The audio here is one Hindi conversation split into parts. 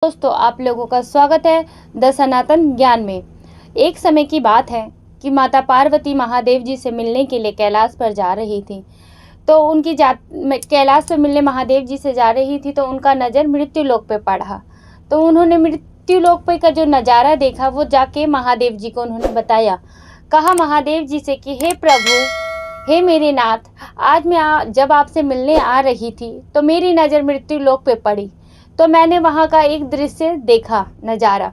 दोस्तों, आप लोगों का स्वागत है द सनातन ज्ञान में। एक समय की बात है कि माता पार्वती महादेव जी से मिलने के लिए कैलाश पर जा रही थी। तो उनकी कैलाश पर मिलने महादेव जी से जा रही थी तो उनका नज़र मृत्यु लोक पे पड़ा। तो उन्होंने मृत्यु लोक पे का जो नज़ारा देखा वो जाके महादेव जी को उन्होंने बताया। कहा महादेव जी से कि हे प्रभु, हे मेरे नाथ, आज मैं जब आपसे मिलने आ रही थी तो मेरी नज़र मृत्यु लोक पे पड़ी। तो मैंने वहाँ का एक दृश्य देखा, नज़ारा।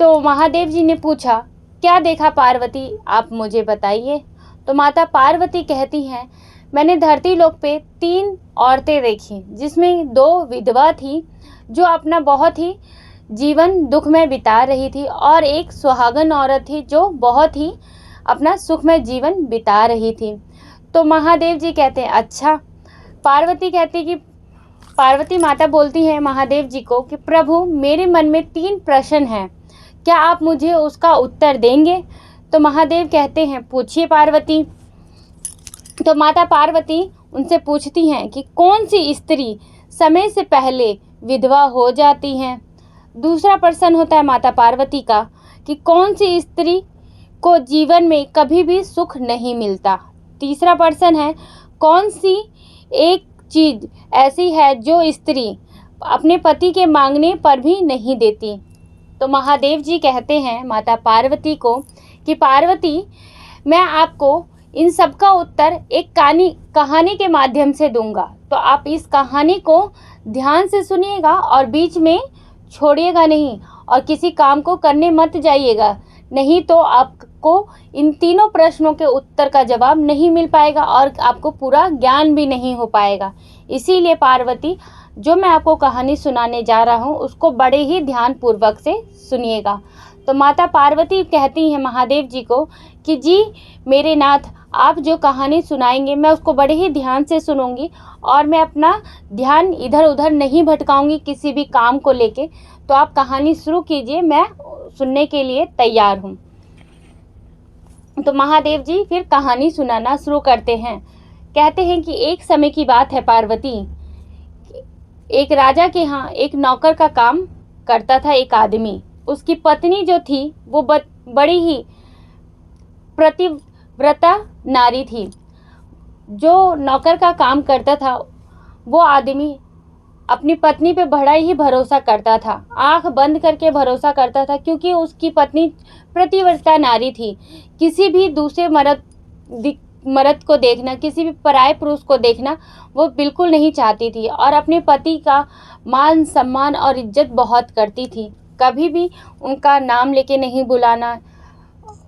तो महादेव जी ने पूछा, क्या देखा पार्वती, आप मुझे बताइए। तो माता पार्वती कहती हैं, मैंने धरती लोक पे 3 औरतें देखी, जिसमें 2 विधवा थी जो अपना बहुत ही जीवन दुख में बिता रही थी, और एक सुहागन औरत थी जो बहुत ही अपना सुखमय जीवन बिता रही थी। तो महादेव जी कहते हैं, अच्छा। पार्वती माता बोलती है महादेव जी को कि प्रभु, मेरे मन में 3 प्रश्न हैं, क्या आप मुझे उसका उत्तर देंगे। तो महादेव कहते हैं, पूछिए पार्वती। तो माता पार्वती उनसे पूछती हैं कि कौन सी स्त्री समय से पहले विधवा हो जाती हैं। दूसरा प्रश्न होता है माता पार्वती का कि कौन सी स्त्री को जीवन में कभी भी सुख नहीं मिलता। तीसरा प्रश्न है, कौन सी एक चीज़ ऐसी है जो स्त्री अपने पति के मांगने पर भी नहीं देती। तो महादेव जी कहते हैं माता पार्वती को कि पार्वती, मैं आपको इन सब का उत्तर एक कहानी के माध्यम से दूंगा। तो आप इस कहानी को ध्यान से सुनिएगा और बीच में छोड़िएगा नहीं, और किसी काम को करने मत जाइएगा, नहीं तो आपको इन तीनों प्रश्नों के उत्तर का जवाब नहीं मिल पाएगा और आपको पूरा ज्ञान भी नहीं हो पाएगा। इसीलिए पार्वती, जो मैं आपको कहानी सुनाने जा रहा हूँ उसको बड़े ही ध्यानपूर्वक से सुनिएगा। तो माता पार्वती कहती हैं महादेव जी को कि जी मेरे नाथ, आप जो कहानी सुनाएंगे मैं उसको बड़े ही ध्यान से सुनूंगी, और मैं अपना ध्यान इधर उधर नहीं भटकाऊंगी किसी भी काम को लेके। तो आप कहानी शुरू कीजिए, मैं सुनने के लिए तैयार हूँ। तो महादेव जी फिर कहानी सुनाना शुरू करते हैं। कहते हैं कि एक समय की बात है पार्वती, एक राजा के यहाँ एक नौकर का काम करता था एक आदमी। उसकी पत्नी जो थी वो बड़ी ही प्रतिव्रता नारी थी। जो नौकर का काम करता था वो आदमी अपनी पत्नी पे बड़ा ही भरोसा करता था, आंख बंद करके भरोसा करता था, क्योंकि उसकी पत्नी प्रतिव्रता नारी थी। किसी भी दूसरे मर्द को देखना, किसी भी पराये पुरुष को देखना वो बिल्कुल नहीं चाहती थी, और अपने पति का मान सम्मान और इज्जत बहुत करती थी। कभी भी उनका नाम लेके नहीं बुलाना,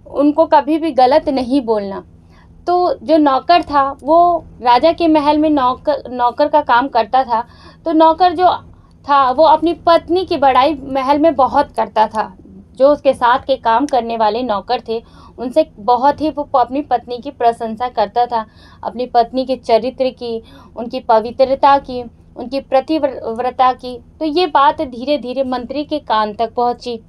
उनको कभी भी गलत नहीं बोलना। तो जो नौकर था वो राजा के महल में नौकर का काम करता था। तो नौकर जो था वो अपनी पत्नी की बड़ाई महल में बहुत करता था। जो उसके साथ के काम करने वाले नौकर थे उनसे बहुत ही वो अपनी पत्नी की प्रशंसा करता था, अपनी पत्नी के चरित्र की, उनकी पवित्रता की, उनकी प्रतिव्रता की। तो ये बात धीरे धीरे मंत्री के कान तक पहुंची।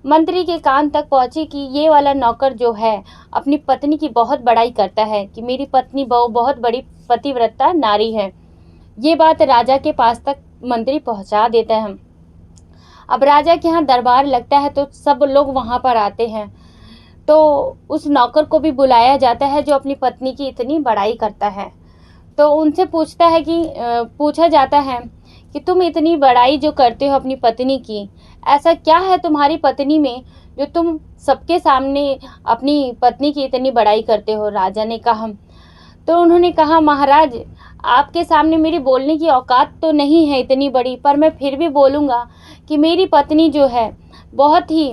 मंत्री के कान तक पहुंची कि ये वाला नौकर जो है अपनी पत्नी की बहुत बड़ाई करता है कि मेरी पत्नी बहुत बड़ी पतिव्रता नारी है। ये बात राजा के पास तक मंत्री पहुंचा देता है। अब राजा के यहाँ दरबार लगता है तो सब लोग वहाँ पर आते हैं। तो उस नौकर को भी बुलाया जाता है जो अपनी पत्नी की इतनी बड़ाई करता है। तो उनसे पूछा जाता है कि तुम इतनी बड़ाई जो करते हो अपनी पत्नी की, ऐसा क्या है तुम्हारी पत्नी में जो तुम सबके सामने अपनी पत्नी की इतनी बड़ाई करते हो। राजा ने कहा, तो उन्होंने कहा, महाराज, आपके सामने मेरी बोलने की औकात तो नहीं है इतनी बड़ी, पर मैं फिर भी बोलूँगा कि मेरी पत्नी जो है बहुत ही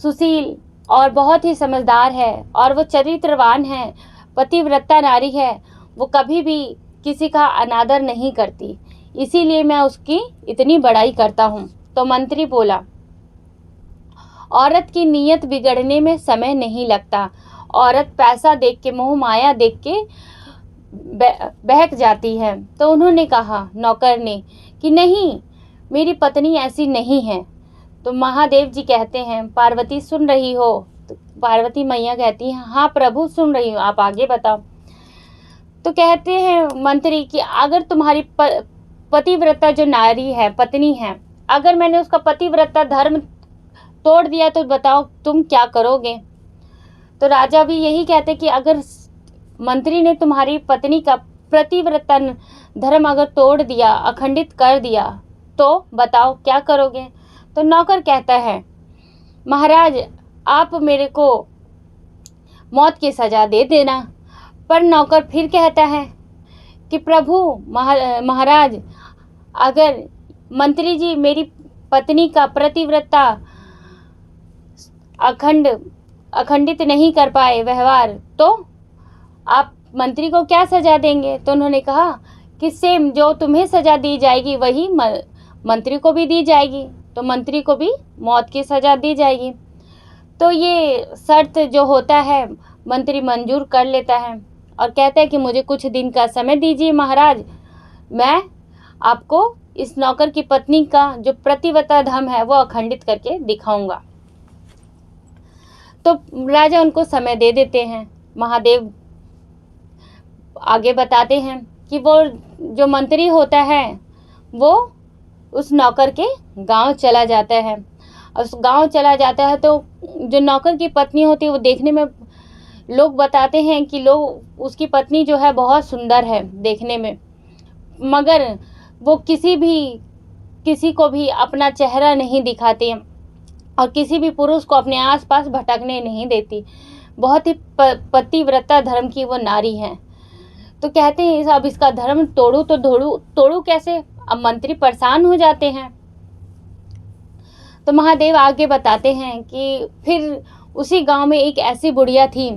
सुशील और बहुत ही समझदार है, और वो चरित्रवान है, पतिव्रता नारी है। वो कभी भी किसी का अनादर नहीं करती, इसीलिए मैं उसकी इतनी बड़ाई करता हूँ। तो मंत्री बोला, औरत की नीयत बिगड़ने में समय नहीं लगता। औरत पैसा देख के, मोह माया देख के बहक जाती है। तो उन्होंने कहा, नौकर ने, कि नहीं, मेरी पत्नी ऐसी नहीं है। तो महादेव जी कहते हैं, पार्वती सुन रही हो। तो पार्वती मैया कहती हैं, हाँ प्रभु सुन रही हूँ, आप आगे बताओ। तो कहते हैं मंत्री कि अगर तुम्हारी पतिव्रता जो नारी है, पत्नी है, अगर मैंने उसका पतिव्रता धर्म तोड़ दिया तो बताओ तुम क्या करोगे। तो राजा भी यही कहते कि अगर मंत्री ने तुम्हारी पत्नी का पतिव्रता धर्म अगर तोड़ दिया, अखंडित कर दिया, तो बताओ क्या करोगे। तो नौकर कहता है, महाराज आप मेरे को मौत की सजा दे देना। पर नौकर फिर कहता है कि प्रभु महाराज, अगर मंत्री जी मेरी पत्नी का पतिव्रता अखंडित नहीं कर पाए व्यवहार, तो आप मंत्री को क्या सजा देंगे। तो उन्होंने कहा कि सेम जो तुम्हें सजा दी जाएगी वही मंत्री को भी दी जाएगी, तो मंत्री को भी मौत की सजा दी जाएगी। तो ये शर्त जो होता है मंत्री मंजूर कर लेता है और कहता है कि मुझे कुछ दिन का समय दीजिए महाराज, मैं आपको इस नौकर की पत्नी का जो पतिव्रता धर्म है वो अखंडित करके दिखाऊंगा। तो राजा उनको समय दे देते हैं। महादेव आगे बताते हैं कि वो जो मंत्री होता है वो उस नौकर के गांव चला जाता है। उस गांव चला जाता है तो जो नौकर की पत्नी होती है वो देखने में, लोग बताते हैं कि लोग उसकी पत्नी जो है बहुत सुंदर है देखने में, मगर वो किसी को भी अपना चेहरा नहीं दिखाती और किसी भी पुरुष को अपने आसपास भटकने नहीं देती। बहुत ही पतिव्रता धर्म की वो नारी है। तो कहते हैं अब इसका धर्म तोड़ू तो तोड़ू कैसे। अब मंत्री परेशान हो जाते हैं। तो महादेव आगे बताते हैं कि फिर उसी गांव में एक ऐसी बुढ़िया थी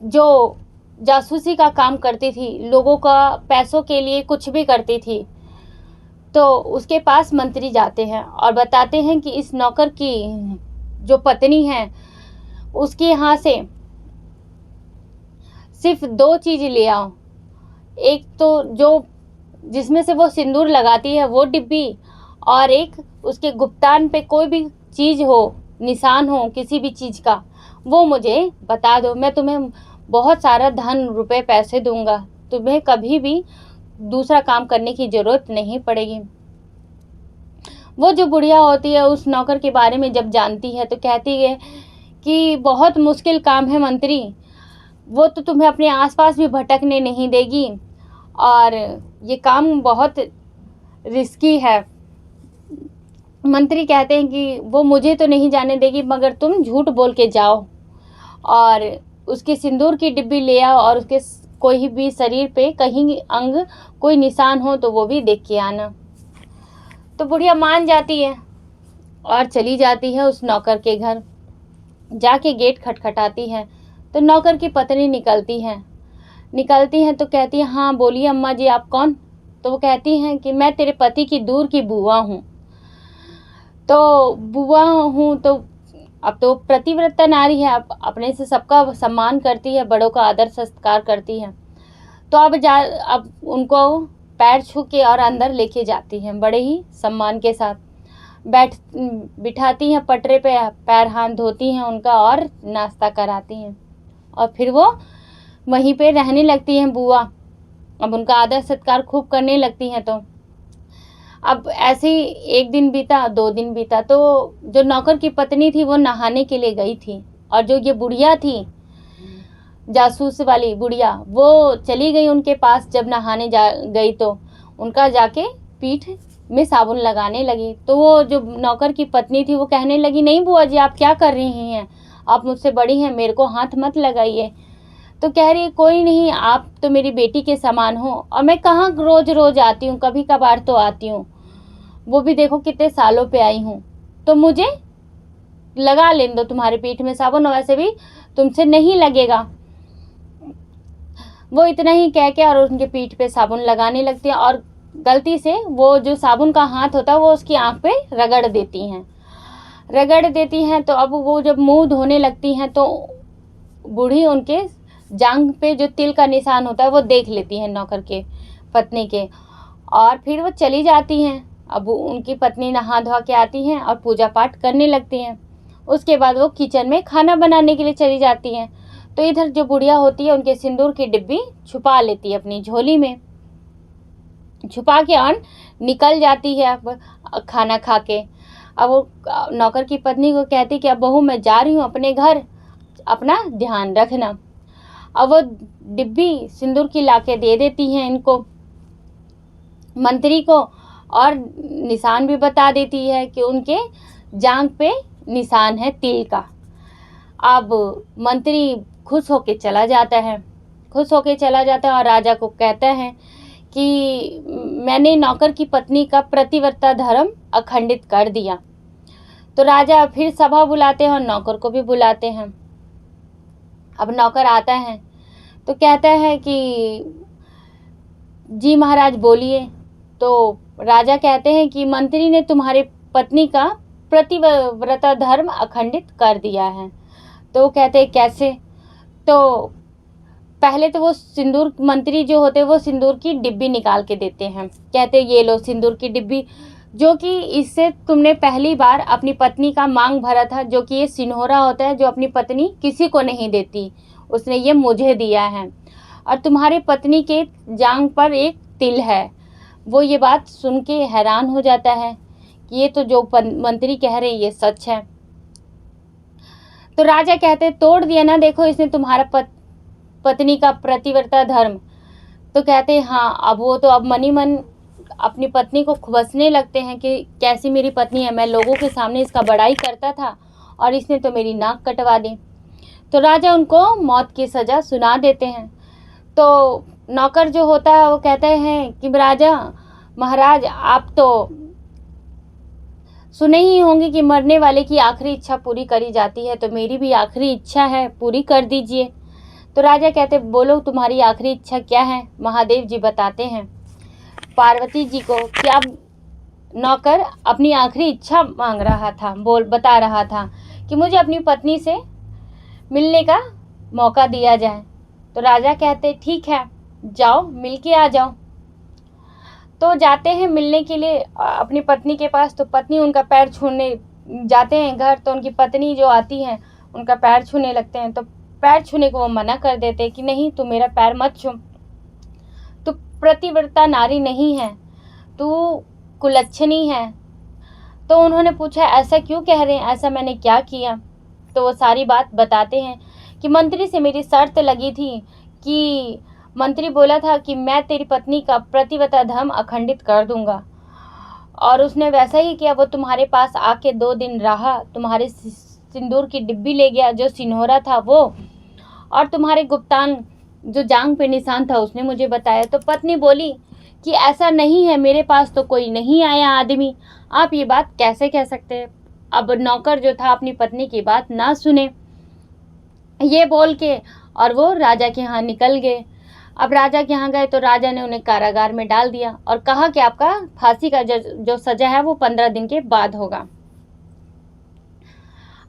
जो जासूसी का काम करती थी, लोगों का पैसों के लिए कुछ भी करती थी। तो उसके पास मंत्री जाते हैं और बताते हैं कि इस नौकर की जो पत्नी है उसके यहाँ से सिर्फ 2 चीज़ ले आओ। एक तो जो जिसमें से वो सिंदूर लगाती है वो डिब्बी, और एक उसके गुप्तान पे कोई भी चीज़ हो, निशान हो किसी भी चीज़ का, वो मुझे बता दो। मैं तुम्हें बहुत सारा धन रुपए पैसे दूंगा, तुम्हें कभी भी दूसरा काम करने की ज़रूरत नहीं पड़ेगी। वो जो बुढ़िया होती है उस नौकर के बारे में जब जानती है तो कहती है कि बहुत मुश्किल काम है मंत्री, वो तो तुम्हें अपने आसपास भी भटकने नहीं देगी और ये काम बहुत रिस्की है। मंत्री कहते हैं कि वो मुझे तो नहीं जाने देगी, मगर तुम झूठ बोल के जाओ और उसके सिंदूर की डिब्बी ले आओ और उसके कोई भी शरीर पे कहीं अंग कोई निशान हो तो वो भी देख के आना। तो बुढ़िया मान जाती है और चली जाती है उस नौकर के घर। जाके गेट खटखटाती है तो नौकर की पत्नी निकलती है तो कहती है, हाँ बोलिए अम्मा जी, आप कौन। तो वो कहती हैं कि मैं तेरे पति की दूर की बुआ हूँ। तो बुआ हूँ तो अब तो पतिव्रता नारी है, अपने से सबका सम्मान करती है, बड़ों का आदर सत्कार करती है। तो अब उनको पैर छू के और अंदर लेके जाती हैं, बड़े ही सम्मान के साथ बिठाती हैं पटरे पे, पैर हाथ धोती हैं उनका और नाश्ता कराती हैं और फिर वो वहीं पे रहने लगती हैं बुआ। अब उनका आदर सत्कार खूब करने लगती हैं। तो अब ऐसे ही 1 दिन बीता, 2 दिन बीता, तो जो नौकर की पत्नी थी वो नहाने के लिए गई थी और जो ये बुढ़िया थी जासूस वाली बुढ़िया, वो चली गई उनके पास। जब नहाने गई तो उनका जाके पीठ में साबुन लगाने लगी। तो वो जो नौकर की पत्नी थी वो कहने लगी, नहीं बुआ जी आप क्या कर रही हैं, आप मुझसे बड़ी हैं, मेरे को हाथ मत लगाइए। तो कह रही है, कोई नहीं, आप तो मेरी बेटी के समान हो और मैं कहाँ रोज रोज आती हूँ, कभी कभार तो आती हूँ, वो भी देखो कितने सालों पे आई हूँ, तो मुझे लगा लेने दो तुम्हारे पीठ में साबुन, वैसे भी तुमसे नहीं लगेगा। वो इतना ही कह के और उनके पीठ पे साबुन लगाने लगती हैं और गलती से वो जो साबुन का हाथ होता है वो उसकी आंख पे रगड़ देती हैं। तो अब वो जब मुंह धोने लगती हैं तो बूढ़ी उनके जांघ पे जो तिल का निशान होता है वो देख लेती हैं नौकर के पत्नी के, और फिर वो चली जाती हैं। अब उनकी पत्नी नहा धोआ के आती हैं और पूजा पाठ करने लगती हैं। उसके बाद वो किचन में खाना बनाने के लिए चली जाती हैं। तो इधर जो बुढ़िया होती है उनके सिंदूर की डिब्बी छुपा लेती है अपनी झोली में। छुपा के और निकल जाती है अब खाना खा के। अब वो नौकर की पत्नी को कहती कि अब बहू मैं जा रही हूँ अपने घर, अपना ध्यान रखना। अब वो डिब्बी सिंदूर की लाके दे देती हैं इनको, मंत्री को, और निशान भी बता देती है कि उनके जांघ पे निशान है तिल का। अब मंत्री खुश होके चला जाता है, और राजा को कहता है कि मैंने नौकर की पत्नी का प्रतिव्रता धर्म अखंडित कर दिया। तो राजा फिर सभा बुलाते हैं और नौकर को भी बुलाते हैं। अब नौकर आता है तो कहता है कि जी महाराज बोलिए। तो राजा कहते हैं कि मंत्री ने तुम्हारे पत्नी का प्रतिव्रता धर्म अखंडित कर दिया है। तो वो कहते हैं कैसे? तो पहले तो वो सिंदूर, मंत्री जो होते हैं वो सिंदूर की डिब्बी निकाल के देते हैं, कहते ये लो सिंदूर की डिब्बी, जो कि इससे तुमने पहली बार अपनी पत्नी का मांग भरा था, जो कि ये सिन्होरा होता है जो अपनी पत्नी किसी को नहीं देती, उसने ये मुझे दिया है। और तुम्हारे पत्नी के जांघ पर एक तिल है। वो ये बात सुन के हैरान हो जाता है कि ये तो जो मंत्री कह रहे ये सच है। तो राजा कहते तोड़ दिया ना, देखो इसने तुम्हारा पत्नी का प्रतिव्रता धर्म। तो कहते हाँ। अब वो तो अब मनी मन अपनी पत्नी को खुबसने लगते हैं कि कैसी मेरी पत्नी है, मैं लोगों के सामने इसका बड़ाई करता था और इसने तो मेरी नाक कटवा दी। तो राजा उनको मौत की सज़ा सुना देते हैं। तो नौकर जो होता है वो कहते हैं कि राजा महाराज आप तो सुने ही होंगे कि मरने वाले की आखिरी इच्छा पूरी करी जाती है, तो मेरी भी आखिरी इच्छा है, पूरी कर दीजिए। तो राजा कहते बोलो तुम्हारी आखिरी इच्छा क्या है? महादेव जी बताते हैं पार्वती जी को कि अब नौकर अपनी आखिरी इच्छा मांग रहा था, बता रहा था कि मुझे अपनी पत्नी से मिलने का मौका दिया जाए। तो राजा कहते ठीक है, जाओ मिल के आ जाओ। तो जाते हैं मिलने के लिए अपनी पत्नी के पास। तो पत्नी उनका पैर छूने जाते हैं घर, तो उनकी पत्नी जो आती हैं उनका पैर छूने लगते हैं। तो पैर छूने को वो मना कर देते हैं कि नहीं तू मेरा पैर मत छू, तू प्रतिव्रता नारी नहीं है, तू कुलच्छनी है। तो उन्होंने पूछा ऐसा क्यों कह रहे हैं, ऐसा मैंने क्या किया? तो वो सारी बात बताते हैं कि मंत्री से मेरी शर्त लगी थी कि मंत्री बोला था कि मैं तेरी पत्नी का प्रतिव्रता धर्म अखंडित कर दूंगा, और उसने वैसा ही किया। वो तुम्हारे पास आके 2 दिन रहा, तुम्हारे सिंदूर की डिब्बी ले गया जो सिन्होरा था वो, और तुम्हारे गुप्तांग जो जांघ पे निशान था उसने मुझे बताया। तो पत्नी बोली कि ऐसा नहीं है, मेरे पास तो कोई नहीं आया आदमी, आप ये बात कैसे कह सकते हैं? अब नौकर जो था अपनी पत्नी की बात ना सुने, ये बोल के और वो राजा के यहाँ निकल गए। अब राजा के यहाँ गए तो राजा ने उन्हें कारागार में डाल दिया और कहा कि आपका फांसी का जो सजा है वो 15 दिन के बाद होगा।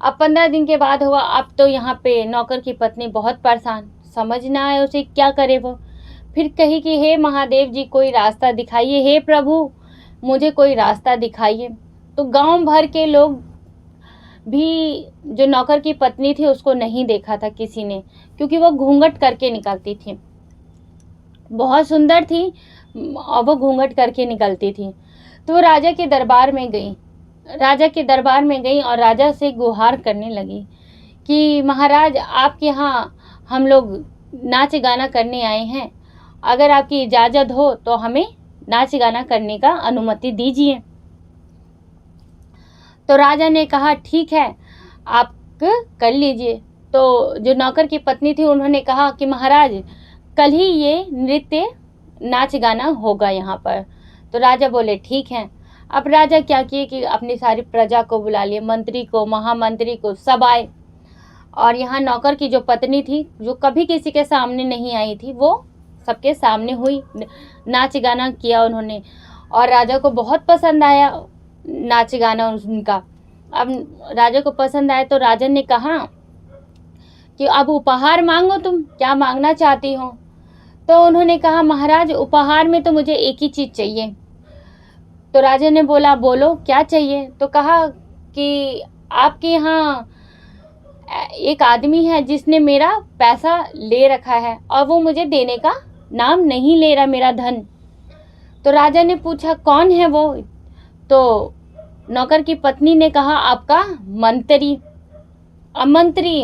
अब 15 दिन के बाद हुआ। अब तो यहाँ पे नौकर की पत्नी बहुत परेशान, समझ ना आए उसे क्या करे वो। फिर कही कि हे महादेव जी कोई रास्ता दिखाइए, हे प्रभु मुझे कोई रास्ता दिखाइए। तो गांव भर के लोग भी जो नौकर की पत्नी थी उसको नहीं देखा था किसी ने, क्योंकि वो घूंघट करके निकलती थी, बहुत सुंदर थी और वो घूंघट करके निकलती थी। तो वो राजा के दरबार में गई और राजा से गुहार करने लगी कि महाराज आपके यहाँ हम लोग नाच गाना करने आए हैं, अगर आपकी इजाज़त हो तो हमें नाच गाना करने का अनुमति दीजिए। तो राजा ने कहा ठीक है आप कर लीजिए। तो जो नौकर की पत्नी थी उन्होंने कहा कि महाराज कल ही ये नृत्य नाच गाना होगा यहाँ पर। तो राजा बोले ठीक है। अब राजा क्या किए कि अपनी सारी प्रजा को बुला लिए, मंत्री को, महामंत्री को, सब आए। और यहाँ नौकर की जो पत्नी थी जो कभी किसी के सामने नहीं आई थी वो सबके सामने हुई, नाच गाना किया उन्होंने, और राजा को बहुत पसंद आया नाच गाना उनका। अब राजा को पसंद आया तो राजा ने कहा कि अब उपहार मांगो, तुम क्या मांगना चाहती हो? तो उन्होंने कहा महाराज उपहार में तो मुझे एक ही चीज़ चाहिए। तो राजा ने बोला बोलो क्या चाहिए? तो कहा कि आपके यहाँ एक आदमी है जिसने मेरा पैसा ले रखा है और वो मुझे देने का नाम नहीं ले रहा, मेरा धन। तो राजा ने पूछा कौन है वो? तो नौकर की पत्नी ने कहा आपका मंत्री। अब मंत्री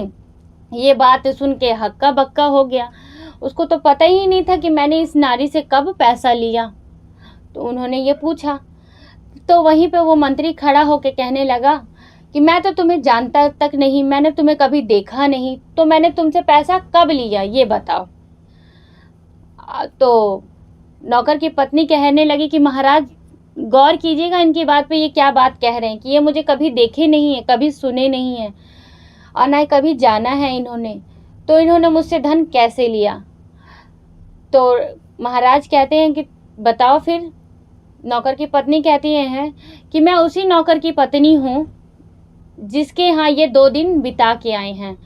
ये बात सुन के हक्का बक्का हो गया, उसको तो पता ही नहीं था कि मैंने इस नारी से कब पैसा लिया। तो उन्होंने ये पूछा, तो वहीं पे वो मंत्री खड़ा होकर कहने लगा कि मैं तो तुम्हें जानता तक नहीं, मैंने तुम्हें कभी देखा नहीं, तो मैंने तुमसे पैसा कब लिया ये बताओ। तो नौकर की पत्नी कहने लगी कि महाराज गौर कीजिएगा इनकी बात पे, ये क्या बात कह रहे हैं कि ये मुझे कभी देखे नहीं है, कभी सुने नहीं है और ना कभी जाना है इन्होंने, तो इन्होंने मुझसे धन कैसे लिया? तो महाराज कहते हैं कि बताओ फिर। नौकर की पत्नी कहती है कि मैं उसी नौकर की पत्नी हूँ जिसके यहाँ ये 2 दिन बिता के आए हैं,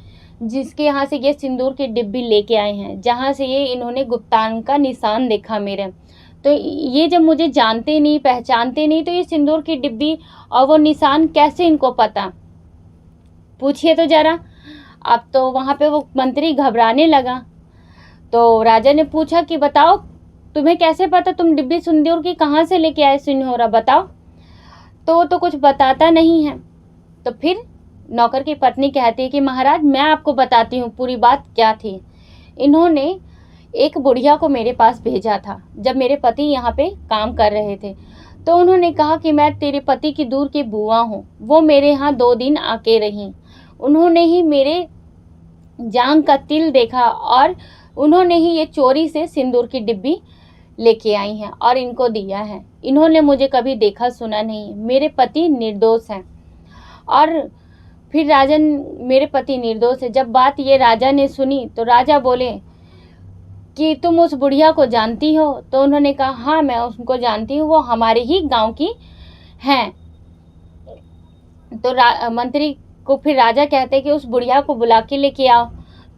जिसके यहाँ से ये सिंदूर की डिब्बी लेके आए हैं, जहाँ से ये इन्होंने गुप्तांग का निशान देखा मेरे। तो ये जब मुझे जानते नहीं, पहचानते नहीं, तो ये सिंदूर की डिब्बी और वो निशान कैसे इनको पता? पूछिए तो जरा। अब तो वहाँ पे वो मंत्री घबराने लगा। तो राजा ने पूछा कि बताओ तुम्हें कैसे पता, तुम डिब्बी सिंदूर की कहाँ से लेके आए सिन्होरा, बताओ। तो वो तो कुछ बताता नहीं है। तो फिर नौकर की पत्नी कहती है कि महाराज मैं आपको बताती हूँ पूरी बात क्या थी। इन्होंने एक बुढ़िया को मेरे पास भेजा था जब मेरे पति यहाँ पे काम कर रहे थे। तो उन्होंने कहा कि मैं तेरे पति की दूर की बुआ हूँ, वो मेरे यहाँ 2 दिन आके रहीं। उन्होंने ही मेरे जांग का तिल देखा और उन्होंने ही ये चोरी से सिंदूर की डिब्बी लेके आई हैं और इनको दिया है। इन्होंने मुझे कभी देखा सुना नहीं, मेरे पति निर्दोष हैं। और फिर राजन मेरे पति निर्दोष है। जब बात ये राजा ने सुनी तो राजा बोले कि तुम उस बुढ़िया को जानती हो? तो उन्होंने कहा हाँ मैं उसको जानती हूँ, वो हमारे ही गांव की हैं। तो मंत्री को फिर राजा कहते कि उस बुढ़िया को बुला के लेके आओ।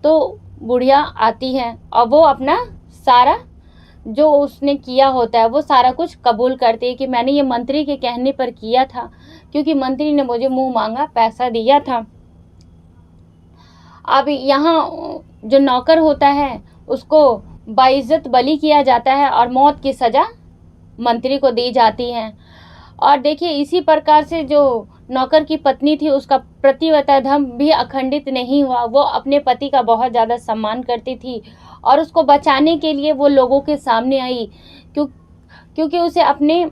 तो बुढ़िया आती है और वो अपना सारा जो उसने किया होता है वो सारा कुछ कबूल करती है कि मैंने ये मंत्री के कहने पर किया था, क्योंकि मंत्री ने मुझे मुंह मांगा पैसा दिया था। अब यहाँ जो नौकर होता है उसको बाइज्जत बली किया जाता है और मौत की सज़ा मंत्री को दी जाती है। और देखिए इसी प्रकार से जो नौकर की पत्नी थी उसका प्रतिव्रता धर्म भी अखंडित नहीं हुआ। वो अपने पति का बहुत ज़्यादा सम्मान करती थी और उसको बचाने के लिए वो लोगों के सामने आई, क्योंकि उसे अपने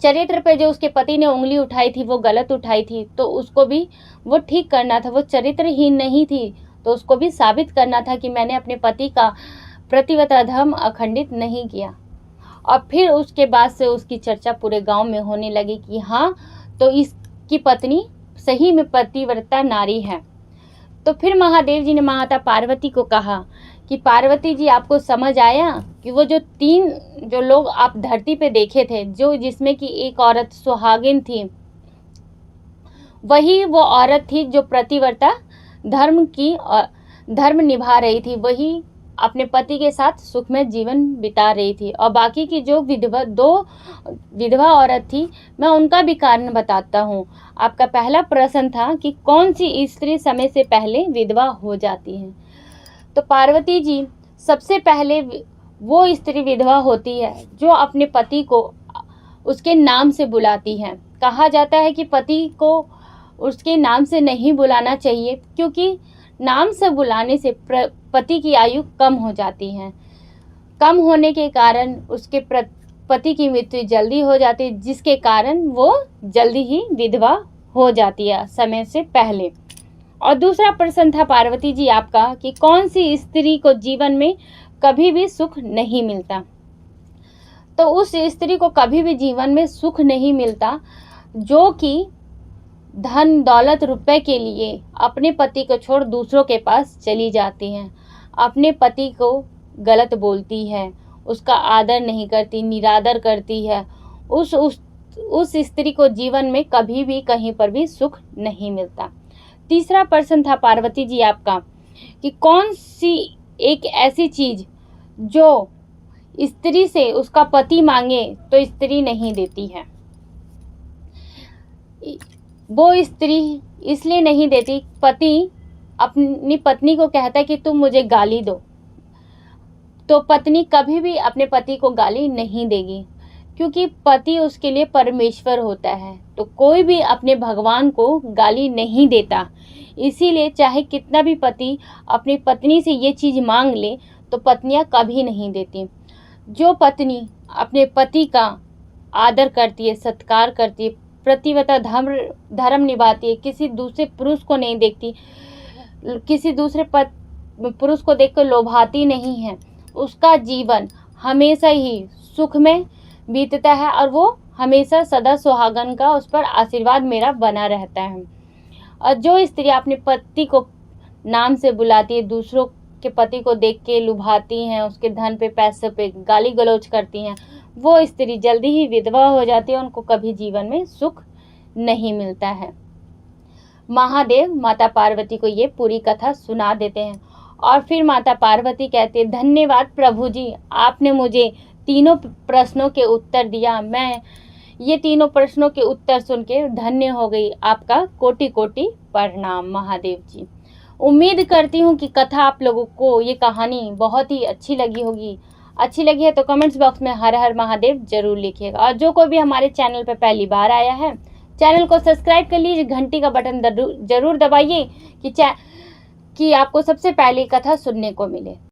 चरित्र पे जो उसके पति ने उंगली उठाई थी वो गलत उठाई थी, तो उसको भी वो ठीक करना था। वो चरित्रहीन नहीं थी तो उसको भी साबित करना था कि मैंने अपने पति का प्रतिव्रता धर्म अखंडित नहीं किया। और फिर उसके बाद से उसकी चर्चा पूरे गांव में होने लगी कि हाँ तो इसकी पत्नी सही में पतिव्रता नारी है। तो फिर महादेव जी ने माता पार्वती को कहा कि पार्वती जी आपको समझ आया कि वो जो 3 जो लोग आप धरती पे देखे थे, जो जिसमें कि एक औरत सुहागिन थी, वही वो औरत थी जो प्रतिव्रता धर्म निभा रही थी, वही अपने पति के साथ सुखमय जीवन बिता रही थी। और बाकी की जो 2 विधवा औरत थी मैं उनका भी कारण बताता हूँ। आपका पहला प्रश्न था कि कौन सी स्त्री समय से पहले विधवा हो जाती है। तो पार्वती जी सबसे पहले वो स्त्री विधवा होती है जो अपने पति को उसके नाम से बुलाती है। कहा जाता है कि पति को उसके नाम से नहीं बुलाना चाहिए, क्योंकि नाम से बुलाने से पति की आयु कम हो जाती है। कम होने के कारण उसके पति की मृत्यु जल्दी हो जाती है, जिसके कारण वो जल्दी ही विधवा हो जाती है समय से पहले। और दूसरा प्रश्न था पार्वती जी आपका कि कौन सी स्त्री को जीवन में कभी भी सुख नहीं मिलता। तो उस स्त्री को कभी भी जीवन में सुख नहीं मिलता जो कि धन दौलत रुपए के लिए अपने पति को छोड़ दूसरों के पास चली जाती हैं, अपने पति को गलत बोलती है, उसका आदर नहीं करती, निरादर करती है। उस स्त्री को जीवन में कभी भी कहीं पर भी सुख नहीं मिलता। तीसरा प्रश्न था पार्वती जी आपका कि कौन सी एक ऐसी चीज जो स्त्री से उसका पति मांगे तो स्त्री नहीं देती है। वो स्त्री इसलिए नहीं देती, पति अपनी पत्नी को कहता है कि तुम मुझे गाली दो, तो पत्नी कभी भी अपने पति को गाली नहीं देगी, क्योंकि पति उसके लिए परमेश्वर होता है। तो कोई भी अपने भगवान को गाली नहीं देता। इसीलिए चाहे कितना भी पति अपनी पत्नी से ये चीज़ मांग ले तो पत्नियां कभी नहीं देती। जो पत्नी अपने पति का आदर करती है, सत्कार करती है, प्रतिवता धर्म निभाती है, किसी दूसरे पुरुष को नहीं देखती, किसी दूसरे पुरुष को देखकर लोभाती नहीं है, उसका जीवन हमेशा ही सुख में बीतता है और वो हमेशा सदा सुहागन का उस पर आशीर्वाद मेरा बना रहता है। और जो स्त्री अपने पति को नाम से बुलाती है, दूसरों के पति को देख के लुभाती हैं, उसके धन पे, पैसे पे गाली गलौज करती हैं, वो स्त्री जल्दी ही विधवा हो जाती है, उनको कभी जीवन में सुख नहीं मिलता है। महादेव माता पार्वती को ये पूरी कथा सुना देते हैं और फिर माता पार्वती कहते हैं, धन्यवाद प्रभु जी, आपने मुझे तीनों प्रश्नों के उत्तर दिया। मैं ये तीनों प्रश्नों के उत्तर सुन के धन्य हो गई। आपका कोटि कोटि प्रणाम महादेव जी। उम्मीद करती हूँ कि कथा आप लोगों को, ये कहानी बहुत ही अच्छी लगी होगी। अच्छी लगी है तो कमेंट्स बॉक्स में हर हर महादेव जरूर लिखिएगा। और जो कोई भी हमारे चैनल पर पहली बार आया है, चैनल को सब्सक्राइब कर लीजिए, घंटी का बटन जरूर दबाइए कि आपको सबसे पहले कथा सुनने को मिले।